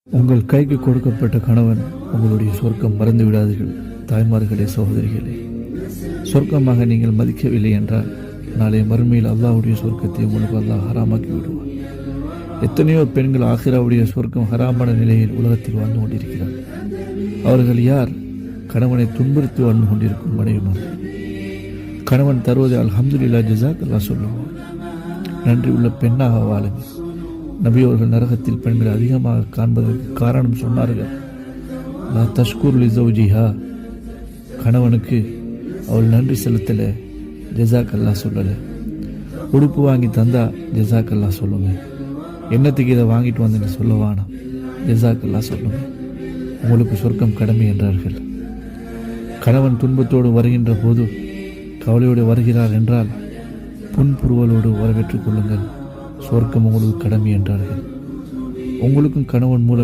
உங்கள் கைக்கு கொடுக்கப்பட்ட கணவன் உங்களுடைய சொர்க்கம் மறந்து விடாதீர்கள். தாய்மார்களே, சகோதரிகளே, சொர்க்கமாக நீங்கள் மதிக்கவில்லை என்றால் நாளை மறுமையில் அல்லாஹ்வுடைய சொர்க்கத்தை உங்களுக்கு அல்லாஹ் ஹராமாக்கி விடுவார். எத்தனையோ பெண்கள் ஆகிராவுடைய சொர்க்கம் ஹராமான நிலையில் உலகத்தில் வாழ்ந்து கொண்டிருக்கிறார். அவர்கள் யார்? கணவனை துன்புறுத்தி வாழ்ந்து கொண்டிருக்கும் மனைவிமார்கள். கணவன் தருவதை அல்ஹம்துலில்லாஹ் ஜஸாக்கல்லாஹ் சொல்லுவார். நன்றி உள்ள பெண்ணாக வாழுங்கள். நபி அவர்கள் நரகத்தில் பெண்களை அதிகமாக காண்பதற்கு காரணம் சொன்னார்கள். லா தஷ்குர் லி ஜௌஜிஹா, கணவனுக்கு அவள் நன்றி செலுத்தலை, ஜஸாக்கல்லாஹ் சொல்லலை. உடுப்பு வாங்கி தந்தா ஜஸாக்கல்லாஹ் சொல்லுங்க. என்னத்துக்கு இதை வாங்கிட்டு வந்தேன்னு சொல்லவானா, ஜஸாக்கல்லாஹ் சொல்லுங்க. உங்களுக்கு சொர்க்கம் கடமை என்றார்கள். கணவன் துன்பத்தோடு வருகின்ற போது கவலையோடு வருகிறார் என்றால் புன்புறுவலோடு வரவேற்றுக் கொள்ளுங்கள். சொர்க்கம் உங்களுக்கு கடமை என்றார்கள். உங்களுக்கும் கணவன் மூலம்